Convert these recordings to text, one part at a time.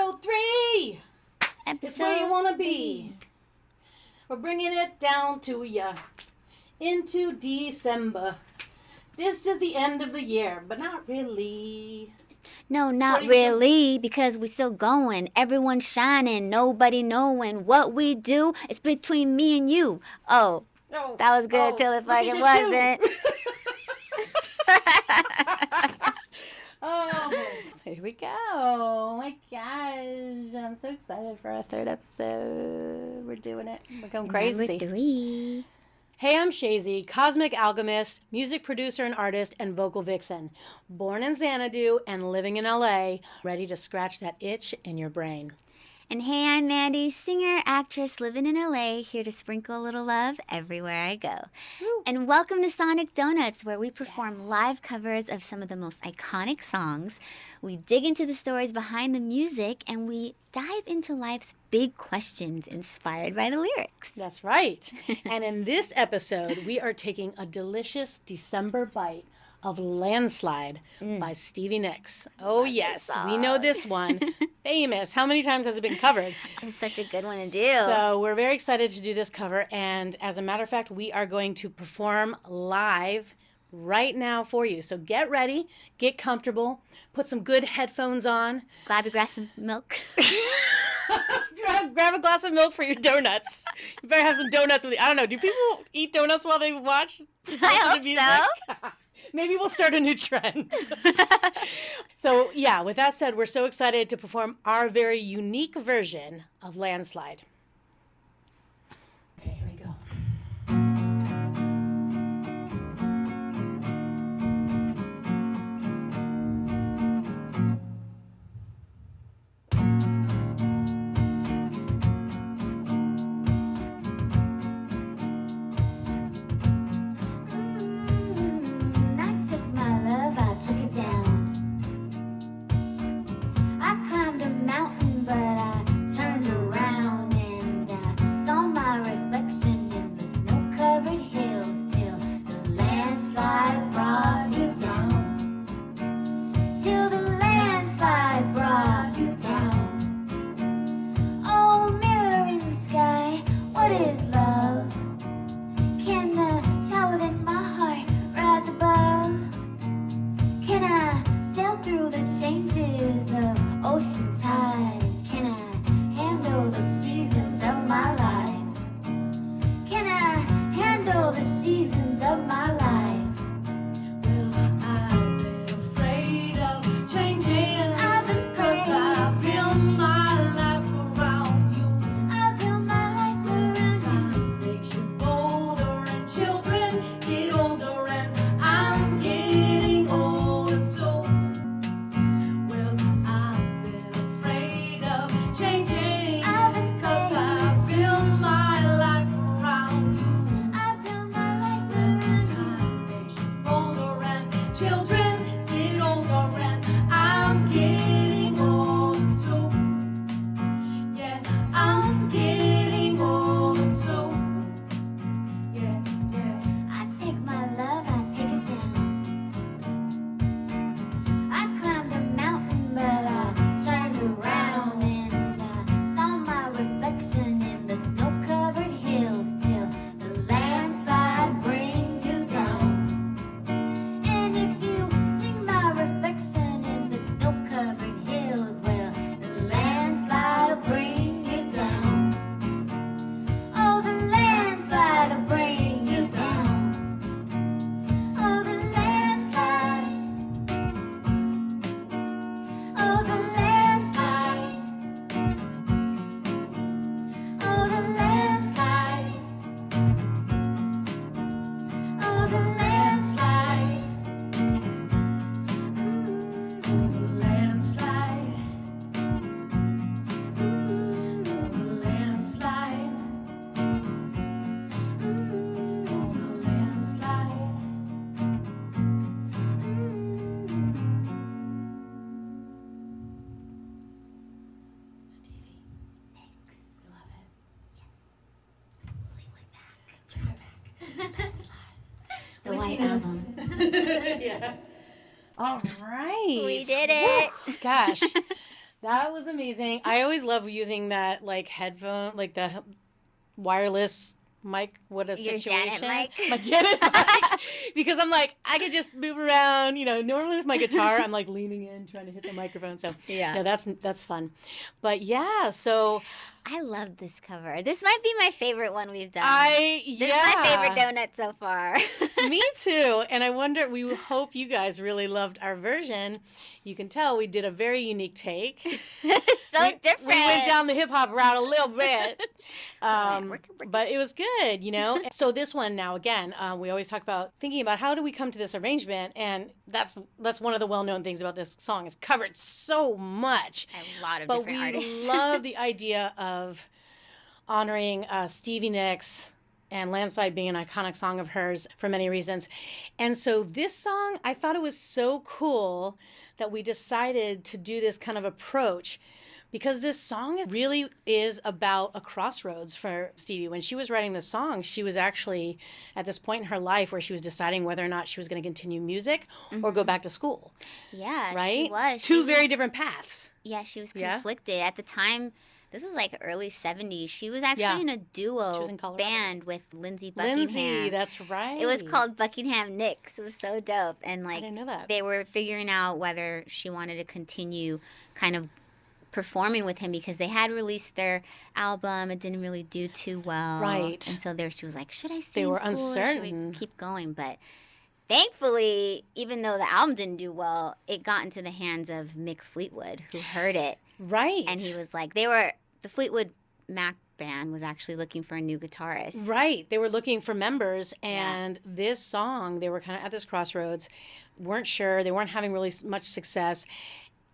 Episode 3. It's where you want to be. We're bringing it down to ya. Into December. This is the end of the year, but not really. No, not really, because we're still going. Everyone's shining, nobody knowing what we do. It's between me and you. Oh, that was good till it fucking wasn't. Here we go. Oh my gosh. I'm so excited for our 3rd episode. We're doing it. We're going crazy. Number 3. Hey, I'm Shayzee, cosmic alchemist, music producer and artist, and vocal vixen. Born in Xanadu and living in LA, ready to scratch that itch in your brain. And hey, I'm Mandy, singer, actress, living in LA, here to sprinkle a little love everywhere I go. Woo. And welcome to Sonic Donuts, where we perform live covers of some of the most iconic songs. We dig into the stories behind the music, and we dive into life's big questions inspired by the lyrics. That's right. And in this episode, we are taking a delicious December bite of Landslide by Stevie Nicks. Oh, yes, we know this one. Famous. How many times has it been covered? It's such a good one to do. So we're very excited to do this cover. And as a matter of fact, we are going to perform live right now for you. So get ready, get comfortable, put some good headphones on. Grab a glass of milk. Grab a glass of milk for your donuts. You better have some donuts with you. I don't know. Do people eat donuts while they watch? I hope so. Maybe we'll start a new trend. So, yeah, with that said, we're so excited to perform our very unique version of Landslide. Okay, here we go. White Album. Yeah. All right. We did it. Woo. Gosh. That was amazing. I always love using that like headphone, like the wireless mic. What a Your situation! Janet mic. My Janet mic, because I'm like I could just move around. Normally with my guitar, I'm like leaning in trying to hit the microphone. So no, that's fun. But yeah, so I love this cover. This might be my favorite one we've done. This is yeah. my favorite donut so far. Me too. And I wonder, we hope you guys really loved our version. You can tell we did a very unique take. Different. We went down the hip hop route a little bit. But it was good, So this one now, again, we always talk about thinking about how do we come to this arrangement. And that's one of the well-known things about this song. It's covered so much. A lot of different artists. But we love the idea of honoring Stevie Nicks and Landslide being an iconic song of hers for many reasons. And so this song, I thought it was so cool that we decided to do this kind of approach, because this song really is about a crossroads for Stevie. When she was writing this song, she was actually at this point in her life where she was deciding whether or not she was going to continue music or go back to school. Yeah, right? She was. Two very different paths. Yeah, she was conflicted. At the time, this was like early 70s. She was actually in a duo band with Lindsey Buckingham. Lindsey, that's right. It was called Buckingham Nicks. It was so dope. And I didn't know that. They were figuring out whether she wanted to continue kind of performing with him, because they had released their album. It didn't really do too well. Right. And so she was like, should I stay They in were school uncertain. or should we keep going? But thankfully, even though the album didn't do well, it got into the hands of Mick Fleetwood, who heard it. Right. And he was like, the Fleetwood Mac band was actually looking for a new guitarist. Right. They were looking for members, and this song, they were kind of at this crossroads, weren't sure, they weren't having really much success,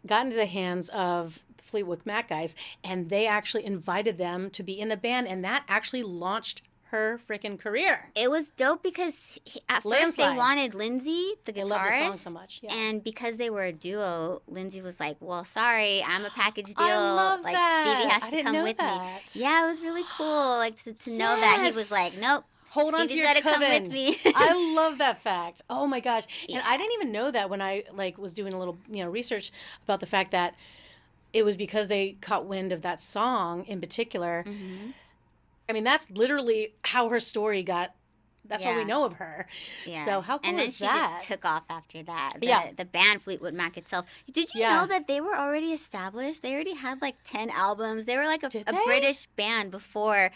got into the hands of the Fleetwood Mac guys, and they actually invited them to be in the band, and that actually launched her freaking career. It was dope because at first they wanted Lindsey, the guitarist. They loved the song so much. Yeah. And because they were a duo, Lindsey was like, well, sorry, I'm a package deal. I love like, that. Stevie has I to didn't come know with that. me. Yeah, it was really cool. Like to know that he was like, nope. Hold on to your coven. Come with me. I love that fact. Oh my gosh. And I didn't even know that when I was doing a little, research about the fact that it was because they caught wind of that song in particular. Mm-hmm. I mean, that's literally how her story got. That's what we know of her. Yeah. So how cool is that? And then she just took off after that. The band Fleetwood Mac itself. Did you know that they were already established? They already had like 10 albums. They were like a British band before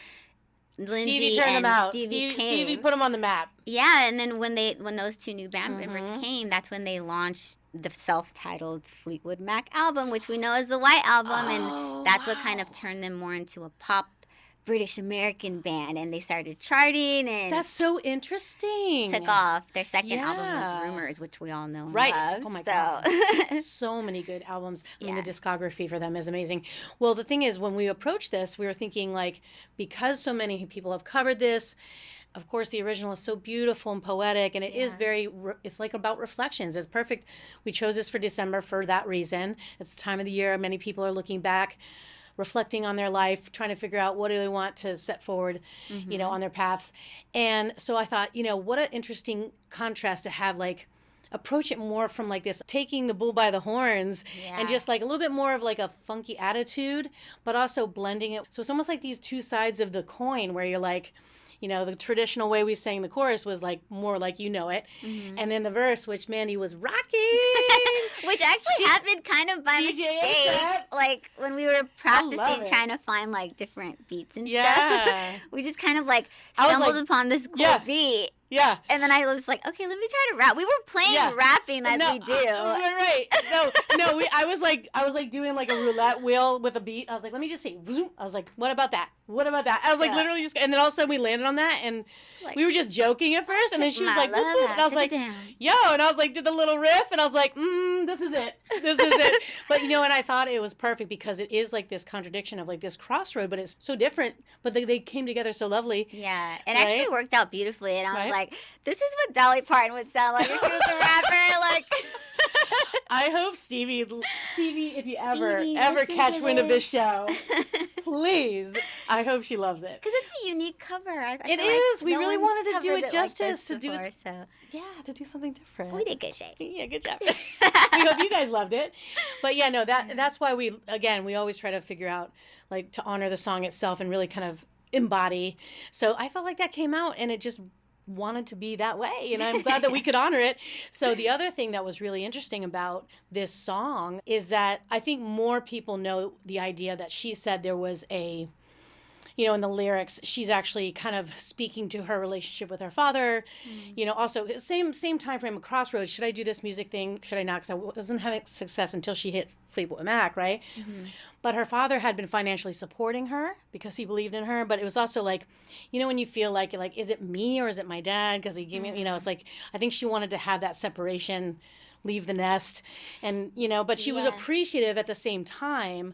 Lindsey Stevie turned them out. Stevie put them on the map. Yeah, and then when those two new band members came, that's when they launched the self-titled Fleetwood Mac album, which we know is the White Album, and that's what kind of turned them more into a pop British American band, and they started charting, and that's so interesting. Took off. Their second album was Rumors, which we all know and love. Oh my god, so many good albums. I mean, the discography for them is amazing. Well, the thing is, when we approached this, we were thinking like, because so many people have covered this. Of course, the original is so beautiful and poetic, and it is it's like about reflections. It's perfect. We chose this for December for that reason. It's the time of the year. Many people are looking back, reflecting on their life, trying to figure out what do they want to set forward, on their paths. And so I thought, what an interesting contrast to have, like, approach it more from like this, taking the bull by the horns and just like a little bit more of like a funky attitude, but also blending it. So it's almost like these two sides of the coin where you're like, the traditional way we sang the chorus was like more like it. Mm-hmm. And then the verse, which Mandy was rocking. Which actually happened kind of by mistake. Like when we were practicing trying to find like different beats and stuff. We just kind of like stumbled upon this cool beat. Yeah. And then I was like, okay, let me try to rap. We were playing rapping as we do. Right. No, I was like doing like a roulette wheel with a beat. I was like, let me just see. I was like, what about that? What about that? I was like literally just, and then all of a sudden we landed on that, and we were just joking at first, and then she was like, boop, boop, and I was like, yo, and I was like, did the little riff, and I was like, this is it. This is it. But and I thought it was perfect because it is like this contradiction of like this crossroad, but it's so different, but they came together so lovely. Yeah, it actually worked out beautifully, and I was like, this is what Dolly Parton would sound like if she was a rapper. Like, I hope Stevie, if you ever catch wind of this show, Please. I hope she loves it. Because it's a unique cover. It is. We really wanted to do it justice, to do before, it. So. Yeah, to do something different. We did good, Shay. Yeah, good job. We hope you guys loved it. But yeah, no, that's why we always try to figure out, like, to honor the song itself and really kind of embody. So I felt like that came out and it just wanted to be that way, and I'm glad that we could honor it. So the other thing that was really interesting about this song is that I think more people know the idea that she said there was a, you know, in the lyrics, she's actually kind of speaking to her relationship with her father. You know, also same time frame, crossroads. Should I do this music thing? Should I not? Because I wasn't having success until she hit Fleetwood Mac, right? But her father had been financially supporting her because he believed in her. But it was also like, you know, when you feel like, is it me or is it my dad? Because he gave me, you know, it's like, I think she wanted to have that separation, leave the nest. And, you know, but she was appreciative at the same time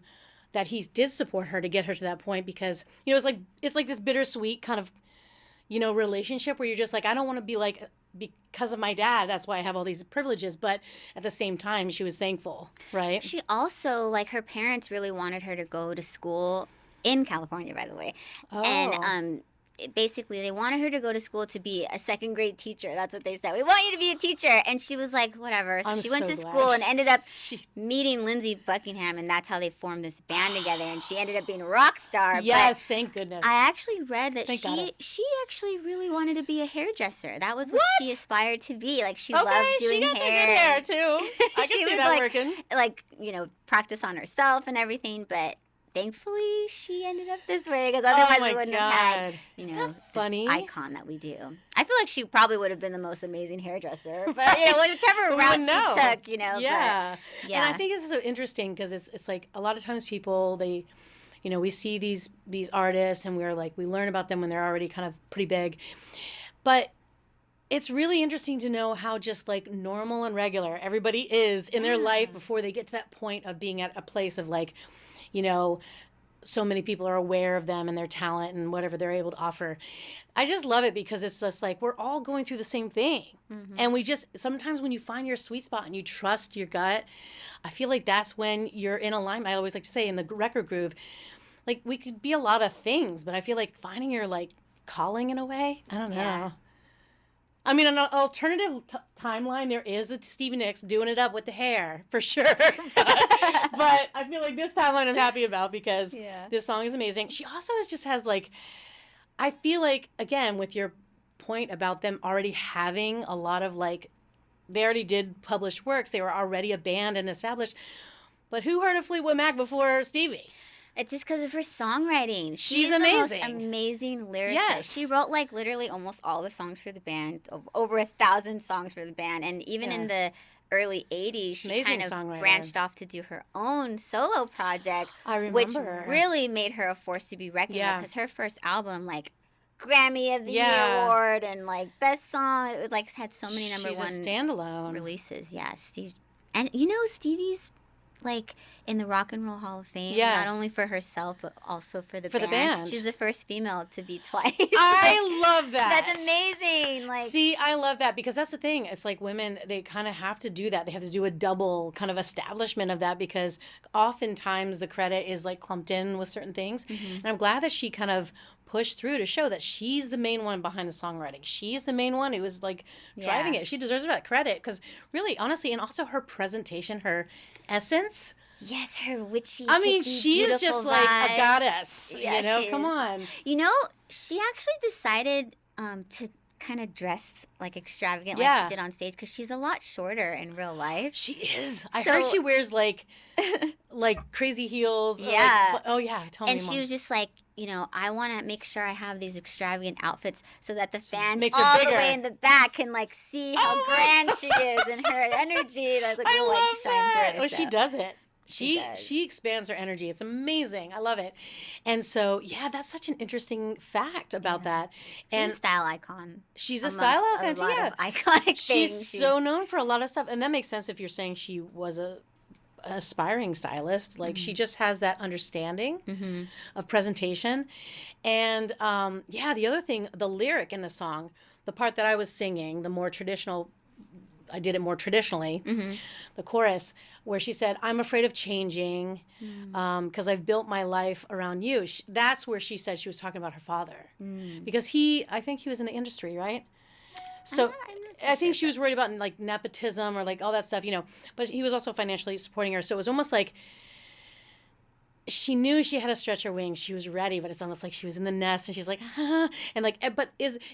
that he did support her to get her to that point, because, you know, it's like this bittersweet kind of, you know, relationship where you're just like, I don't want to be like, because of my dad, that's why I have all these privileges. But at the same time, she was thankful, right? She also, like, her parents really wanted her to go to school in California, by the way. Oh. And basically, they wanted her to go to school to be a second grade teacher. That's what they said. We want you to be a teacher. And she was like, whatever. So she went to school and ended up meeting Lindsey Buckingham, and that's how they formed this band together. And she ended up being a rock star. Yes, thank goodness. I actually read that she actually really wanted to be a hairdresser. That was what she aspired to be. Like, she loved doing she got hair. the good hair, too. I can see that working. Like, you know, practice on herself and everything, but thankfully, she ended up this way, because otherwise we wouldn't have had, you know, this icon that we do. I feel like she probably would have been the most amazing hairdresser, but, you know, whichever route she took, you know. Yeah. But, and I think it's so interesting because it's like a lot of times people, they, you know, we see these artists and we're like, we learn about them when they're already kind of pretty big. But it's really interesting to know how just like normal and regular everybody is in their life before they get to that point of being at a place of like, you know, so many people are aware of them and their talent and whatever they're able to offer. I just love it because it's just like we're all going through the same thing. And we just, sometimes when you find your sweet spot and you trust your gut, I feel like that's when you're in alignment. I always like to say in the record groove, like we could be a lot of things, but I feel like finding your like calling in a way, I don't know. Yeah. I mean, an alternative timeline, there is a Stevie Nicks doing it up with the hair, for sure. But I feel like this timeline I'm happy about because this song is amazing. She also has like, I feel like, again, with your point about them already having a lot of like, they already did published works. They were already a band and established. But who heard of Fleetwood Mac before Stevie? It's just because of her songwriting. She's amazing. The most amazing lyricist. Yes. She wrote like literally almost all the songs for the band, over 1,000 songs for the band. And even in the early 80s, she amazing kind of songwriter. branched off to do her own solo project. I remember. Which really made her a force to be reckoned with, because her first album, like, Grammy of the Year award and like best song, it was like had so many number one standalone releases. Yeah, Steve, and you know Stevie's like in the Rock and Roll Hall of Fame, not only for herself but also for the band. She's the first female to be twice. I love that. That's amazing. Like, see, I love that because that's the thing. It's like women, they kind of have to do that. They have to do a double kind of establishment of that because oftentimes the credit is like clumped in with certain things. And I'm glad that she kind of pushed through to show that she's the main one behind the songwriting. She's the main one who was like driving it. She deserves that credit because really, honestly, and also her presentation, her essence. Yes, her witchy. I mean, she is just vibes. Like a goddess. Yeah, you know, come on. You know, she actually decided to kind of dress like extravagant like she did on stage because she's a lot shorter in real life. She is. I heard she wears like crazy heels. Yeah. Like, oh yeah, tell me. And she was just like, you know, I want to make sure I have these extravagant outfits so that the fans makes all her the bigger. way in the back can like see how grand she is and her energy. Like, I will, love like, shine that. through. Well, So. she does it. She does. She expands her energy. It's amazing. I love it. And so, yeah, that's such an interesting fact about that. And she's a style icon. She's a style icon too. Yeah, of iconic things. She's so known for a lot of stuff, and that makes sense if you're saying she was a aspiring stylist. Like she just has that understanding of presentation. And the other thing, the lyric in the song, the part that I was singing, the more traditional I did it more traditionally, the chorus, where she said, I'm afraid of changing because I've built my life around you. That's where she said she was talking about her father. Because I think he was in the industry, right? So I think she was worried about like nepotism or like all that stuff, but he was also financially supporting her. So it was almost like she knew she had to stretch her wings. She was ready, but it's almost like she was in the nest and she's like, and like, but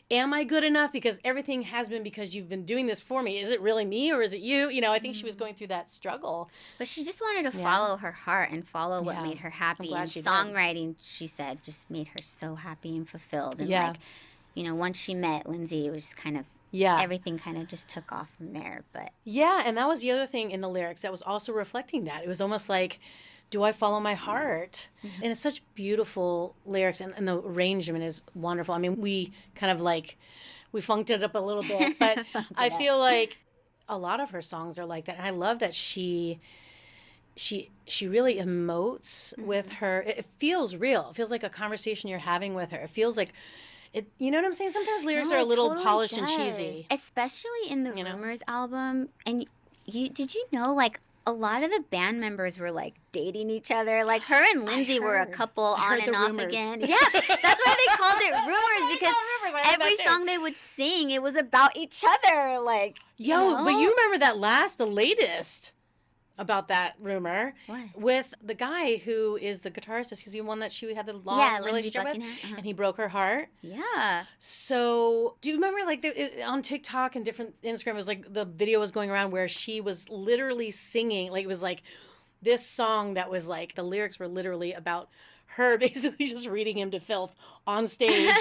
am I good enough? Because everything has been because you've been doing this for me. Is it really me or is it you? I think she was going through that struggle. But she just wanted to follow her heart and follow what made her happy. And songwriting, she said, just made her so happy and fulfilled. And like, once she met Lindsay, it was just kind of, everything kind of just took off from there. But and that was the other thing in the lyrics that was also reflecting that. It was almost like, do I follow my heart? And it's such beautiful lyrics, and the arrangement is wonderful. I mean, we kind of like, we funked it up a little bit, but I feel like a lot of her songs are like that. And I love that she really emotes with her. It feels real. It feels like a conversation you're having with her. It feels like, you know what I'm saying? Sometimes lyrics are a little polished and cheesy. Especially in the Rumors album. And did you know, like, a lot of the band members were like dating each other. Like her and Lindsay were a couple on and off again. Yeah, that's why they called it Rumors, because every song they would sing, it was about each other. Like, but you remember the latest about that rumor with the guy who is the guitarist. He's the one that she had the long relationship with, and he broke her heart. Yeah. So do you remember like on TikTok and different Instagram, it was like the video was going around where she was literally singing, like it was like this song that was like the lyrics were literally about her basically just reading him to filth on stage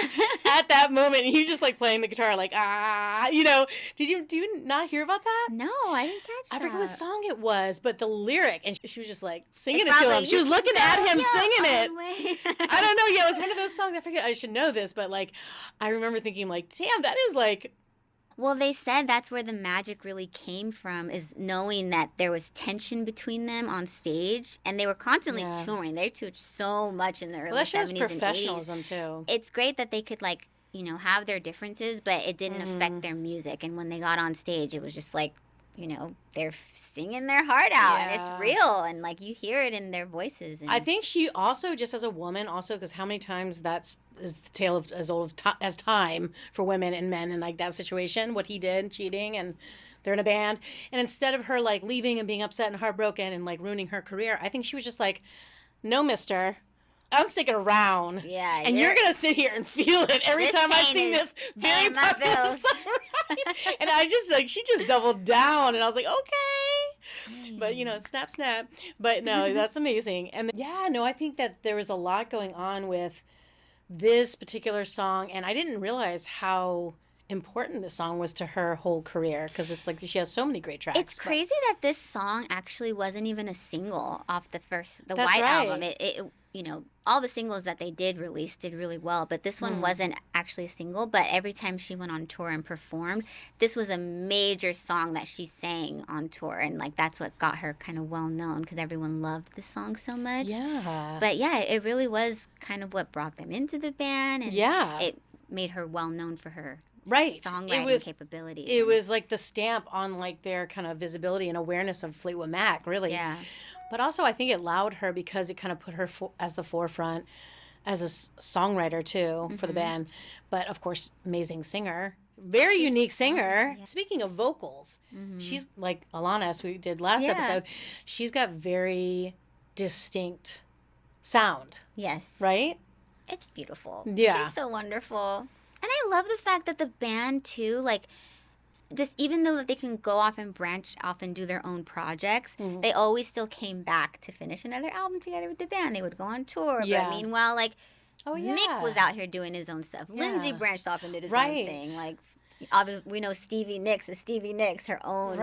at that moment. And he's just like playing the guitar like, do you not hear about that? No, I didn't catch that. I forget what song it was, but the lyric, and she was just like singing it to him. She was looking at him singing it. I don't know. Yeah, it was one of those songs. I forget. I should know this, but like, I remember thinking like, damn, that is like. Well, they said that's where the magic really came from, is knowing that there was tension between them on stage, and they were constantly touring. They toured so much in the early 70s and 80s. Professionalism too. It's great that they could like, have their differences, but it didn't affect their music. And when they got on stage, it was just like, they're singing their heart out, and it's real, and like you hear it in their voices. And I think she also, just as a woman, also because how many times is the tale of as old as time for women and men in like that situation, what he did, cheating, and they're in a band, and instead of her like leaving and being upset and heartbroken and like ruining her career, I think she was just like, no, mister, I'm sticking around. Yeah. And you're going to sit here and feel it every time I sing this very popular song. Right? And I just like, she just doubled down, and I was like, okay. But, snap, snap. But no, that's amazing. And I think that there was a lot going on with this particular song. And I didn't realize how important this song was to her whole career, because it's like she has so many great tracks. It's crazy that this song actually wasn't even a single off the White album. It all the singles that they did release did really well, but this one wasn't actually a single. But every time she went on tour and performed, this was a major song that she sang on tour, and like that's what got her kind of well known, because everyone loved the song so much. Yeah. But it really was kind of what brought them into the band, and it made her well known for her songwriting capabilities. It was like the stamp on like their kind of visibility and awareness of Fleetwood Mac, really. Yeah. But also I think it allowed her, because it kind of put her as the forefront as a songwriter too for the band. But of course, amazing singer. She's unique singer. Speaking of vocals, she's like Alana, as we did last episode. She's got very distinct sound. Yes. Right? It's beautiful. Yeah. She's so wonderful. And I love the fact that the band, too, like, just even though they can go off and branch off and do their own projects, they always still came back to finish another album together with the band. They would go on tour. But meanwhile, like, Mick was out here doing his own stuff. Lindsay branched off and did his own thing. Like, obviously, we know Stevie Nicks is Stevie Nicks, her own,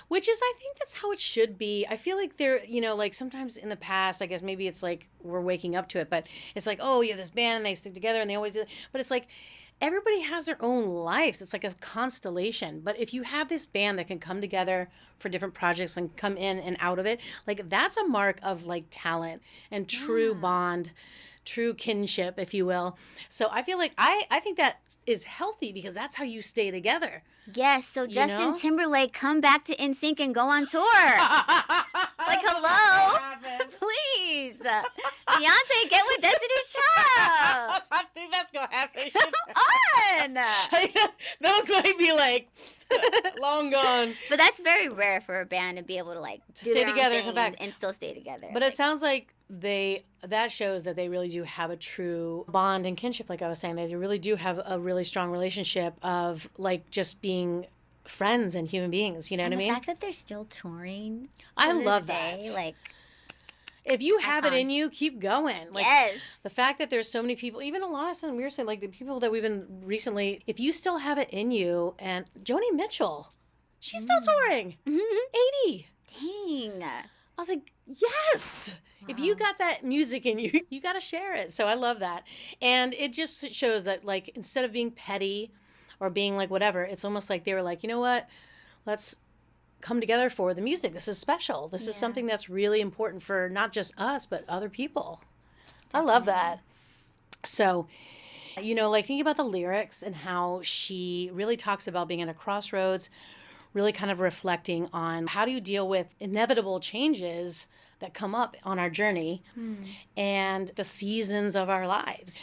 Which is, I think that's how it should be. I feel like there, like sometimes in the past, I guess maybe it's like we're waking up to it, but it's like, oh, you have this band and they stick together and they always do it. But it's like everybody has their own lives. It's like a constellation. But if you have this band that can come together for different projects and come in and out of it, like that's a mark of like talent and true bond true kinship, if you will. So I feel like I think that is healthy because that's how you stay together. Yes, so Justin know? Timberlake, come back to NSYNC and go on tour. Like, hello? Please. Beyonce, get with Destiny's Child. I think that's going to happen. Come on. Those might be like long gone. But that's very rare for a band to be able to like do stay their own together and thing come back. and still stay together. But it sounds like that shows that they really do have a true bond and kinship, like I was saying. They really do have a really strong relationship of like just being friends and human beings, you know what I mean? The fact that they're still touring. I to this love day, that. Like, if you have it in you, keep going. Like, yes. The fact that there's so many people, even a lot of times we were saying, like the people that we've been recently, if you still have it in you, and Joni Mitchell, she's still touring. 80. Dang. I was like, yes. Wow. If you got that music in you, you got to share it. So I love that. And it just shows that, like, instead of being petty or being like whatever, it's almost like they were like, you know what? Let's come together for the music. This is special. This is something that's really important for not just us, but other people. Definitely. I love that. So, you know, like thinking about the lyrics and how she really talks about being at a crossroads, really kind of reflecting on how do you deal with inevitable changes that come up on our journey and the seasons of our lives.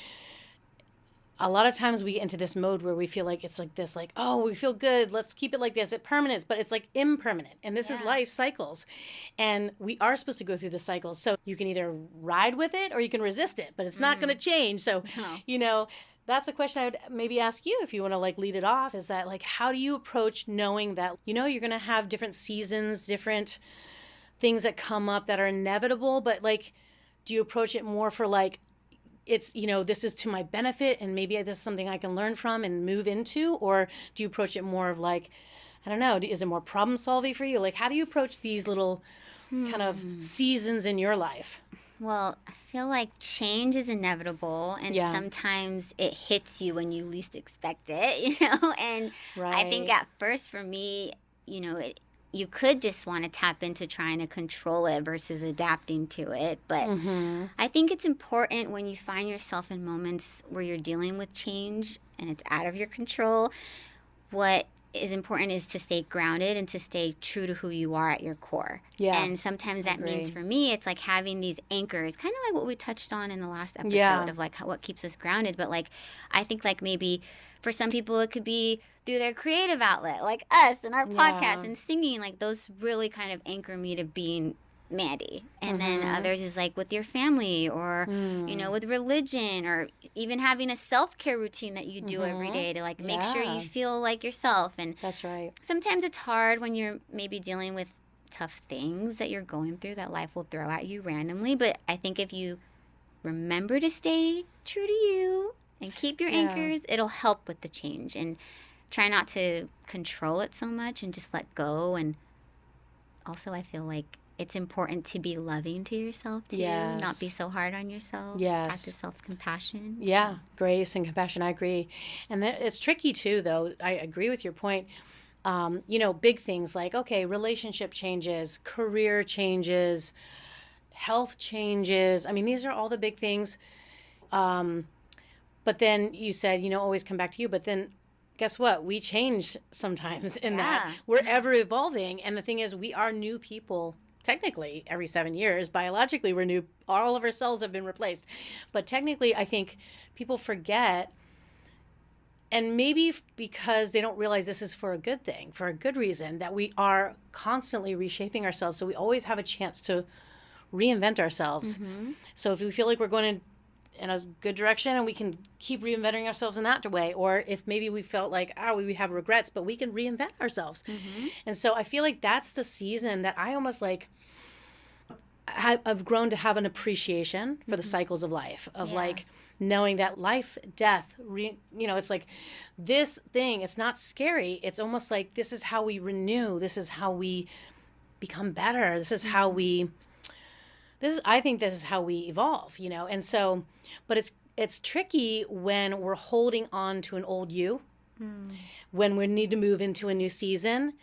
A lot of times we get into this mode where we feel like it's like this, like, oh, we feel good, let's keep it like this, it permanence, but it's like impermanent. And this is life cycles. And we are supposed to go through the cycles. So you can either ride with it or you can resist it, but it's not going to change. So, you know, that's a question I would maybe ask you if you want to like lead it off, is that like, how do you approach knowing that, you know, you're going to have different seasons, different things that come up that are inevitable, but like, do you approach it more for like, it's, you know, this is to my benefit and maybe this is something I can learn from and move into? Or do you approach it more of like, I don't know, is it more problem solving for you? Like, how do you approach these little kind of seasons in your life? Well, I feel like change is inevitable, and sometimes it hits you when you least expect it, you know? And I think at first for me, you know, you could just want to tap into trying to control it versus adapting to it. But I think it's important when you find yourself in moments where you're dealing with change and it's out of your control, what is important is to stay grounded and to stay true to who you are at your core. Yeah. And sometimes that means for me, it's like having these anchors, kind of like what we touched on in the last episode of like what keeps us grounded. But like, I think like maybe for some people it could be through their creative outlet, like us and our podcast and singing. Like those really kind of anchor me to being Mandy. And then others is like with your family or, you know, with religion, or even having a self-care routine that you do every day to like make sure you feel like yourself. And that's right. Sometimes it's hard when you're maybe dealing with tough things that you're going through that life will throw at you randomly. But I think if you remember to stay true to you and keep your anchors, it'll help with the change. And try not to control it so much and just let go. And also I feel like it's important to be loving to yourself too, not be so hard on yourself. Practice self-compassion. Yeah, grace and compassion, I agree. And it's tricky too, though. I agree with your point. You know, big things like, okay, relationship changes, career changes, health changes. I mean, these are all the big things. But then you said, you know, always come back to you. But then guess what? We change sometimes in that. We're ever evolving. And the thing is, we are new people. Technically, every 7 years, biologically, we're new. All of our cells have been replaced. But technically, I think people forget, and maybe because they don't realize this is for a good thing, for a good reason, that we are constantly reshaping ourselves. So we always have a chance to reinvent ourselves. So if we feel like we're going in a good direction and we can keep reinventing ourselves in that way, or if maybe we felt like we have regrets, but we can reinvent ourselves. And so I feel like that's the season that I almost like I've grown to have an appreciation for the cycles of life, of like knowing that life, death, you know, it's like this thing, it's not scary. It's almost like this is how we renew. This is how we become better. This is how I think this is how we evolve, you know? And so, but it's tricky when we're holding on to an old you, when we need to move into a new season.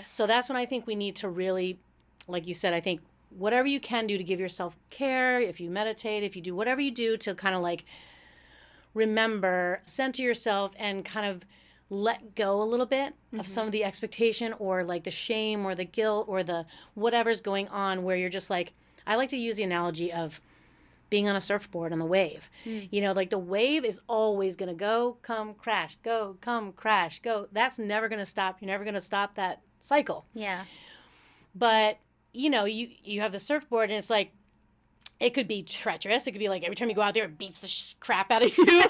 So that's when I think we need to really, like you said, I think whatever you can do to give yourself care, if you meditate, if you do whatever you do to kind of like remember, center yourself and kind of let go a little bit of some of the expectation or like the shame or the guilt or the whatever's going on, where you're just like, I like to use the analogy of being on a surfboard on the wave. You know, like the wave is always going to go, come, crash, go, come, crash, go. That's never going to stop. You're never going to stop that cycle. Yeah. But, you know, you have the surfboard and it's like, it could be treacherous. It could be like every time you go out there, it beats the crap out of you.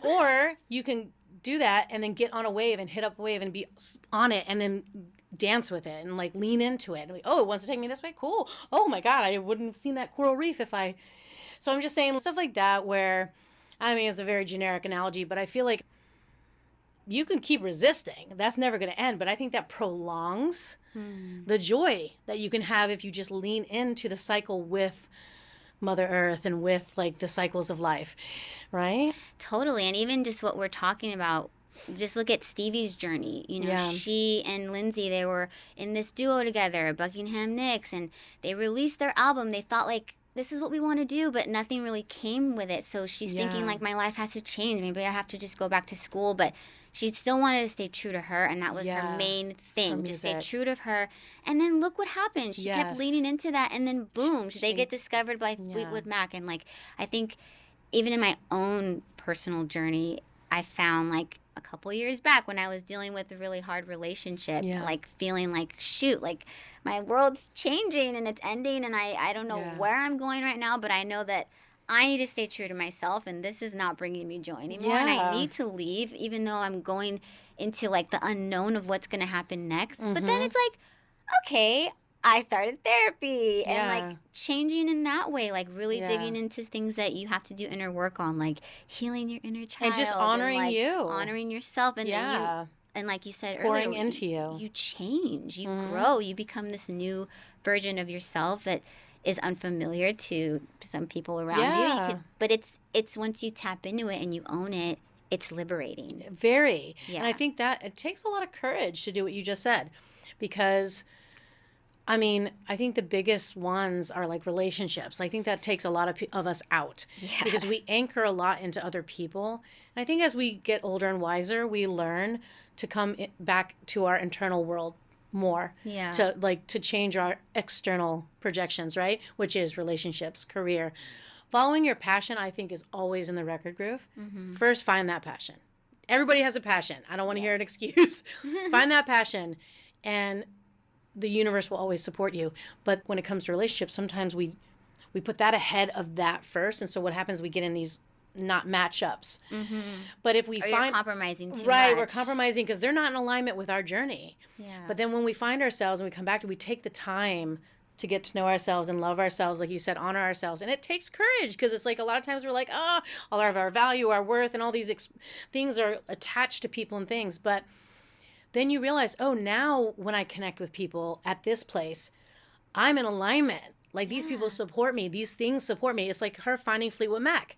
Or you can do that and then get on a wave and hit up a wave and be on it and then dance with it and like lean into it. And like, oh, it wants to take me this way? Cool. Oh my God, I wouldn't have seen that coral reef if I... So I'm just saying stuff like that where, I mean, it's a very generic analogy, but I feel like you can keep resisting. That's never going to end. But I think that prolongs the joy that you can have if you just lean into the cycle with Mother Earth and with like the cycles of life, right? Totally. And even just what we're talking about, just look at Stevie's journey. You know, she and Lindsay, they were in this duo together, Buckingham Nicks, and they released their album. They thought like, this is what we want to do, but nothing really came with it. So she's thinking like, my life has to change. Maybe I have to just go back to school. But she still wanted to stay true to her, and that was her main thing. Just stay true to her. And then look what happened. She kept leaning into that, and then boom, they get discovered by Fleetwood Mac. And like, I think even in my own personal journey, I found like a couple years back when I was dealing with a really hard relationship, like feeling like, shoot, like my world's changing and it's ending, and I don't know where I'm going right now, but I know that I need to stay true to myself, and this is not bringing me joy anymore, and I need to leave, even though I'm going into like the unknown of what's going to happen next. But then it's like, okay, I started therapy and like changing in that way, like really digging into things that you have to do inner work on, like healing your inner child and just honoring and, like, you, honoring yourself, and then you, and like you said pouring earlier, into you, you change, you grow, you become this new version of yourself that is unfamiliar to some people around you. But it's once you tap into it and you own it, it's liberating. Very. And I think that it takes a lot of courage to do what you just said, because I mean, I think the biggest ones are like relationships. I think that takes a lot of us out because we anchor a lot into other people. And I think as we get older and wiser, we learn to come back to our internal world more, to change our external projections, right? Which is relationships, career. Following your passion, I think, is always in the record groove. First, find that passion. Everybody has a passion. I don't want to hear an excuse. Find that passion, and the universe will always support you. But when it comes to relationships, sometimes we put that ahead of that first, and so what happens? We get in these not matchups. But if we you're compromising too much, much. We're compromising because they're not in alignment with our journey. But then when we find ourselves and we come back to, we take the time to get to know ourselves and love ourselves, like you said, honor ourselves. And it takes courage, because it's like a lot of times we're like, all of our value, our worth, and all these things are attached to people and things. But then you realize, now when I connect with people at this place, I'm in alignment. Like these people support me. These things support me. It's like her finding Fleetwood Mac.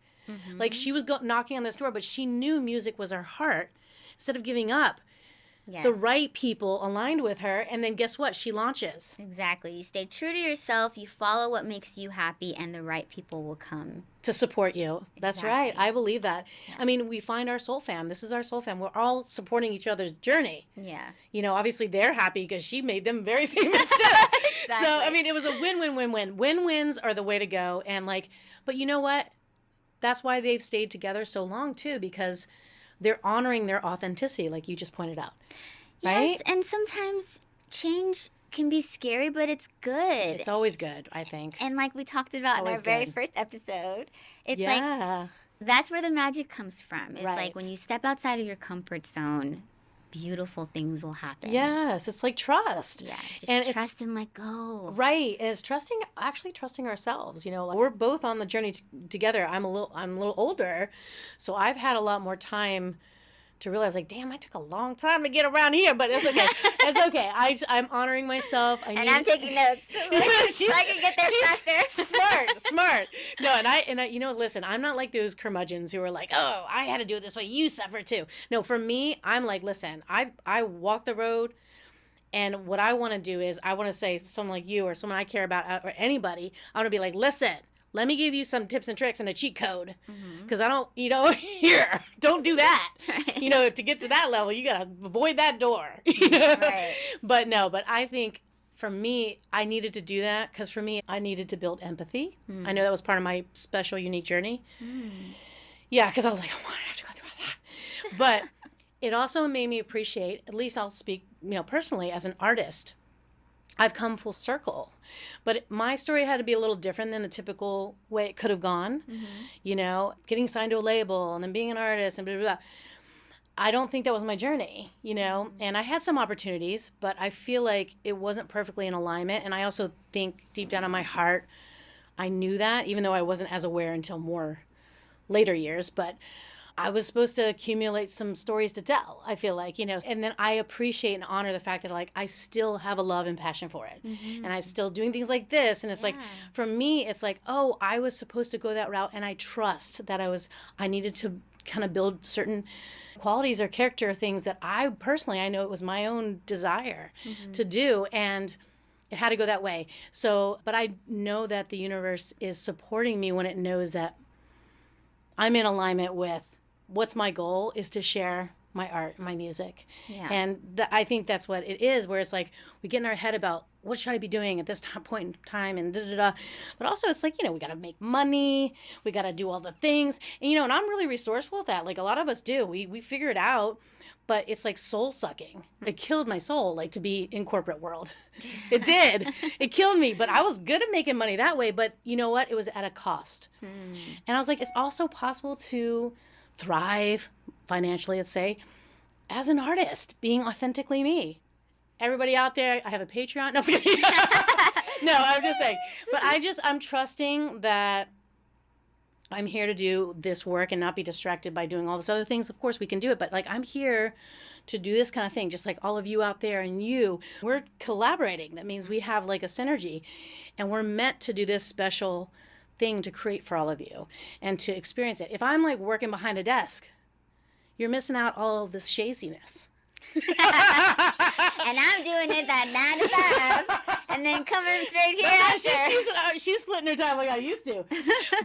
Like she was knocking on this door, but she knew music was her heart. Instead of giving up, the right people aligned with her, and then guess what? She launches. Exactly. You stay true to yourself, you follow what makes you happy, and the right people will come to support you. That's right. I believe that. I mean, we find our soul fam. This is our soul fam. We're all supporting each other's journey. You know, obviously they're happy because she made them very famous too. So, I mean, it was a win-win-win-win. Win-wins are the way to go. And like, but you know what? That's why they've stayed together so long too, because they're honoring their authenticity, like you just pointed out. Right? Yes, and sometimes change can be scary, but it's good. It's always good, I think. And like we talked about in our very first episode, it's like, that's where the magic comes from. It's like when you step outside of your comfort zone, beautiful things will happen. Yes, it's like trust. Just trust and let go. Right, and it's trusting ourselves. You know, like we're both on the journey together. I'm a little older, so I've had a lot more time to realize, like, damn, I took a long time to get around here, but it's okay. It's okay. I'm honoring myself. I'm taking notes. So I can get there faster. Smart. No, and I, you know, listen, I'm not like those curmudgeons who are like, oh, I had to do it this way. You suffer too. No, for me, I'm like, listen, I walk the road, And what I want to do is I want to say to someone like you or someone I care about or anybody, I want to be like, listen, let me give you some tips and tricks and a cheat code. Because I don't, here, don't do that. Right. To get to that level, you got to avoid that door. Right. But I think for me, I needed to do that because for me, I needed to build empathy. I know that was part of my special, unique journey. Yeah, because I was like, why do I have to go through all that? But it also made me appreciate, at least I'll speak, personally as an artist, I've come full circle. But my story had to be a little different than the typical way it could have gone. Getting signed to a label and then being an artist and blah, blah, blah. I don't think that was my journey, and I had some opportunities, but I feel like it wasn't perfectly in alignment. And I also think deep down in my heart, I knew that, even though I wasn't as aware until more later years, but I was supposed to accumulate some stories to tell, I feel like, and then I appreciate and honor the fact that like I still have a love and passion for it. And I still doing things like this. And it's like, for me, it's like, oh, I was supposed to go that route. And I trust that I needed to kind of build certain qualities or character things that I know it was my own desire to do. And it had to go that way. So, but I know that the universe is supporting me when it knows that I'm in alignment with what's my goal is to share my art, my music. Yeah. And I think that's what it is, where it's like we get in our head about what should I be doing at this point in time and da-da-da. But also it's like, we got to make money. We got to do all the things. And, and I'm really resourceful at that. Like a lot of us do. We figure it out. But it's like soul sucking. It killed my soul, like to be in corporate world. It did. It killed me. But I was good at making money that way. But you know what? It was at a cost. And I was like, it's also possible to thrive financially, let's say, as an artist, being authentically me. Everybody out there, I have a Patreon. No, I'm just kidding. No, I'm just saying. But I'm trusting that I'm here to do this work and not be distracted by doing all this other things. Of course, we can do it, but like I'm here to do this kind of thing, just like all of you out there and we're collaborating. That means we have like a synergy, and we're meant to do this special thing to create for all of you and to experience it. If I'm like working behind a desk, you're missing out all of this Shayzee-ness. And I'm doing it that 9 to 5, and then coming straight here after. She's splitting her time like I used to,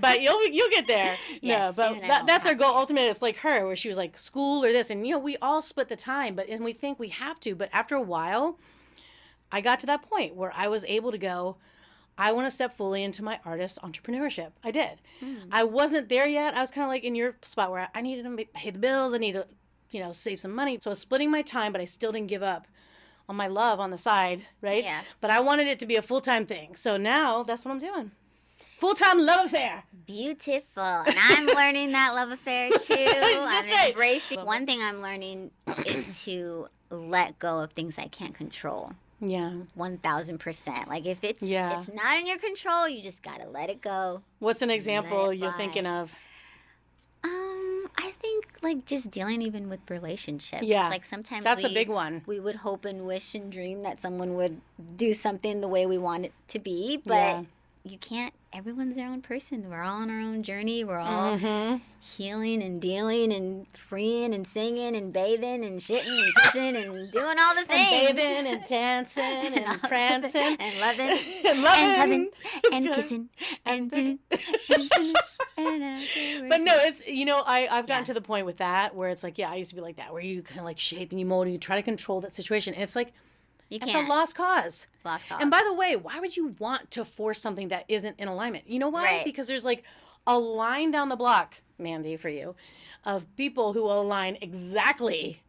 but you'll get there. Yes, no, but that's our goal. Ultimately, it's like her, where she was like school or this, and we all split the time, and we think we have to. But after a while, I got to that point where I was able to go, I want to step fully into my artist entrepreneurship. I did. I wasn't there yet. I was kind of like in your spot where I needed to pay the bills. I needed to, save some money. So I was splitting my time, but I still didn't give up on my love on the side, right? Yeah. But I wanted it to be a full-time thing. So now that's what I'm doing. Full-time love affair. Beautiful. And I'm learning that love affair too. I'm right. embracing. One thing I'm learning is to let go of things I can't control. Yeah. 1000%. Like if it's not in your control, you just gotta let it go. What's an example you're thinking of? I think like just dealing even with relationships. Yeah. Like sometimes that's a big one. We would hope and wish and dream that someone would do something the way we want it to be, but you can't. Everyone's their own person. We're all on our own journey. We're all healing and dealing and freeing and singing and bathing and shitting and kissing and doing all the things. And bathing and dancing and prancing. And loving. And loving. And kissing. And doing. But no, it's, I've gotten to the point with that where it's like, I used to be like that, where you kind of like shape and you mold and you try to control that situation. And it's like, it's a lost cause. Lost cause. And by the way, why would you want to force something that isn't in alignment? You know why? Right. Because there's like a line down the block, Mandy, for you, of people who will align exactly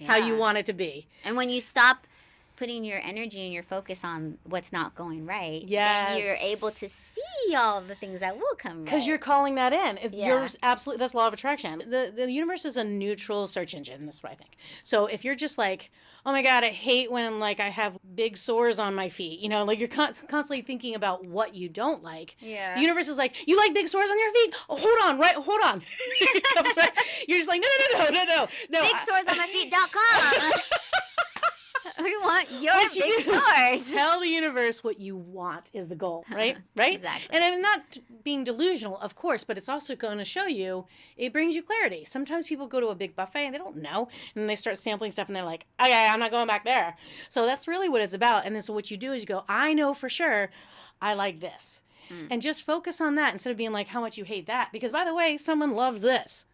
how you want it to be. And when you stop putting your energy and your focus on what's not going right, then you're able to see all the things that will come right. Because you're calling that in. You're absolutely, that's law of attraction. The universe is a neutral search engine. That's what I think. So if you're just like, oh my God, I hate when like I have big sores on my feet. Like you're constantly thinking about what you don't like. Yeah. The universe is like, you like big sores on your feet? Oh, hold on. You're just like, no. BigSoresOnMyFeet.com. We want your What you big do. source. Tell the universe what you want is the goal, right? Right? Exactly. And I'm not being delusional, of course, but it's also going to show you, it brings you clarity. Sometimes people go to a big buffet and they don't know, and they start sampling stuff and they're like, okay, I'm not going back there. So that's really what it's about. And then so what you do is you go, I know for sure I like this. And just focus on that instead of being like how much you hate that. Because by the way, someone loves this,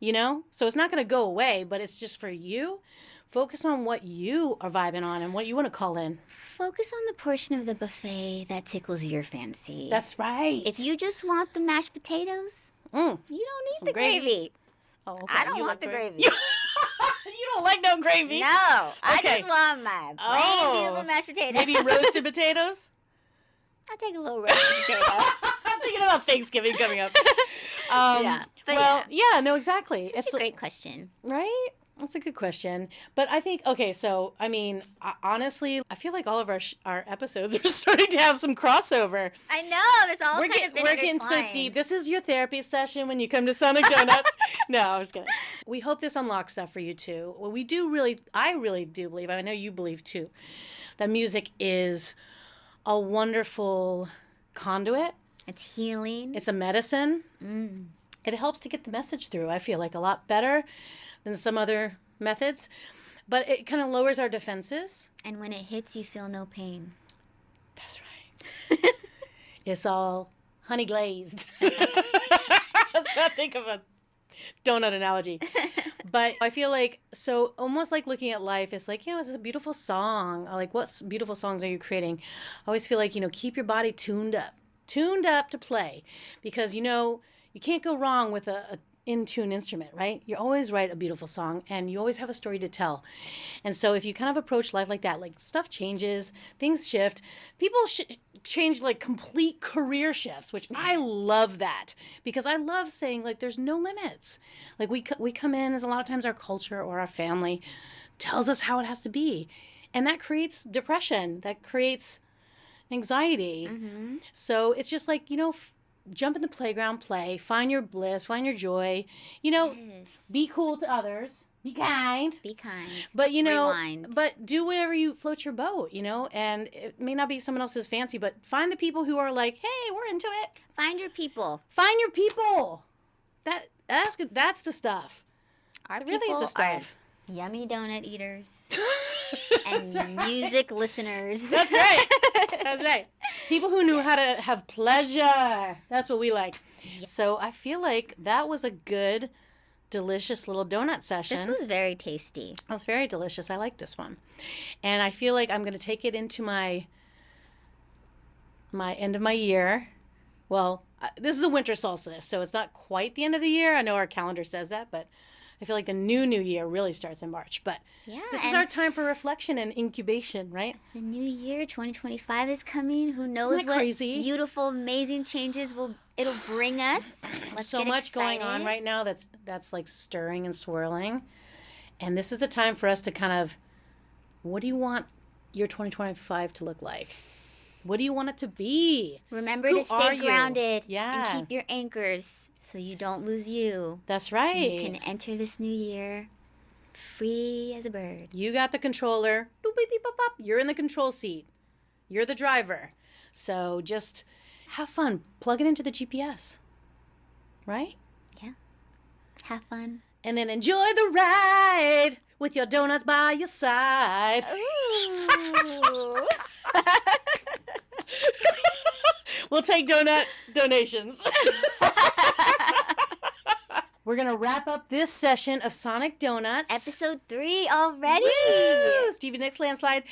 you know? So it's not going to go away, but it's just for you. Focus on what you are vibing on and what you want to call in. Focus on the portion of the buffet that tickles your fancy. That's right. If you just want the mashed potatoes, you don't need Some the gravy. Oh, okay. I don't You want like the gravy. You don't like no gravy? No, I Okay. just want my plain beautiful mashed potatoes. Maybe roasted potatoes? I'll take a little roasted potato. I'm thinking about Thanksgiving coming up. Yeah, but no, exactly. It's a great question. Right? That's a good question. But I think, okay, so, I mean, honestly, I feel like all of our episodes are starting to have some crossover. I know, it's all We're getting so deep. This is your therapy session when you come to Sonic Donuts. No, I'm just kidding. We hope this unlocks stuff for you, too. Well, I really do believe, I know you believe, too, that music is a wonderful conduit. It's healing. It's a medicine. It helps to get the message through, I feel like, a lot better than some other methods. But it kind of lowers our defenses. And when it hits, you feel no pain. That's right. It's all honey glazed. I was trying to think of a donut analogy. But I feel like, so almost like looking at life, it's like, it's a beautiful song. Like, what beautiful songs are you creating? I always feel like, keep your body tuned up to play. Because, you can't go wrong with a in-tune instrument, right? You always write a beautiful song and you always have a story to tell. And so if you kind of approach life like that, like stuff changes, things shift, people change like complete career shifts, which I love that because I love saying like there's no limits. Like we come in as a lot of times our culture or our family tells us how it has to be. And that creates depression, that creates anxiety. So it's just like, jump in the playground, play, find your bliss, find your joy, be cool to others, be kind. Be kind. But, Rewind. but do whatever you float your boat, and it may not be someone else's fancy, but find the people who are like, hey, we're into it. Find your people. Find your people. That's the stuff. Our It people really is the stuff. are yummy donut eaters and music listeners. That's right. That's right. People who knew how to have pleasure. That's what we like. So I feel like that was a good, delicious little donut session. This was very tasty. It was very delicious. I like this one. And I feel like I'm going to take it into my end of my year. Well, this is the winter solstice, so it's not quite the end of the year. I know our calendar says that, but I feel like the new year really starts in March. But this is our time for reflection and incubation, right? The new year, 2025, is coming. Who knows Isn't that what crazy? beautiful, amazing changes it'll bring us. Let's so get much excited. going on right now that's like stirring and swirling. And this is the time for us to kind of, what do you want your 2025 to look like? What do you want it to be? Remember Who to stay are you? grounded Yeah. and keep your anchors so you don't lose you. That's right. And you can enter this new year free as a bird. You got the controller. Doop, beep, beep, bop, bop. You're in the control seat. You're the driver. So just have fun. Plug it into the GPS. Right? Yeah. Have fun. And then enjoy the ride with your donuts by your side. Ooh. We'll take donut donations. We're going to wrap up this session of Sonic Donuts. Episode 3 already. Woo! Stevie Nicks, Landslide.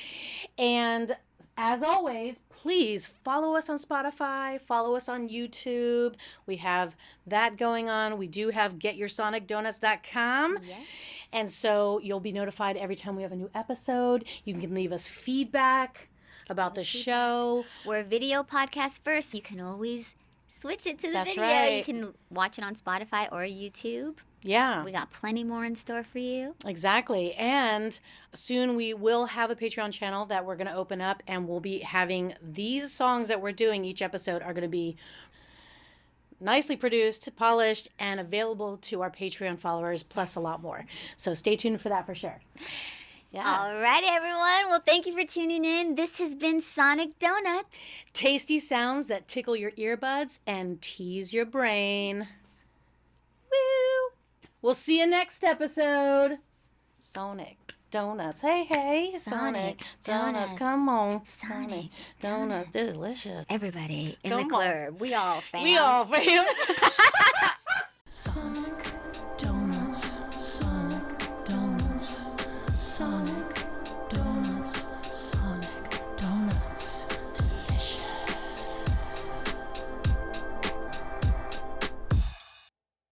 And as always, please follow us on Spotify, follow us on YouTube. We have that going on. We do have getyoursonicdonuts.com. Yes. And so you'll be notified every time we have a new episode. You can leave us feedback about the show. We're a video podcast first. You can always switch it to the That's video. right. You can watch it on Spotify or YouTube. Yeah. We got plenty more in store for you. Exactly. And soon we will have a Patreon channel that we're going to open up, and we'll be having these songs that we're doing each episode are going to be nicely produced, polished, and available to our Patreon followers, plus a lot more. So stay tuned for that for sure. Yeah. Alrighty, everyone. Well, thank you for tuning in. This has been Sonic Donuts. Tasty sounds that tickle your earbuds and tease your brain. Woo! We'll see you next episode. Sonic Donuts. Hey, hey. Sonic Donuts. Come on. Sonic Donuts. Delicious. Everybody in Come the on. club. We all fam. We all fam.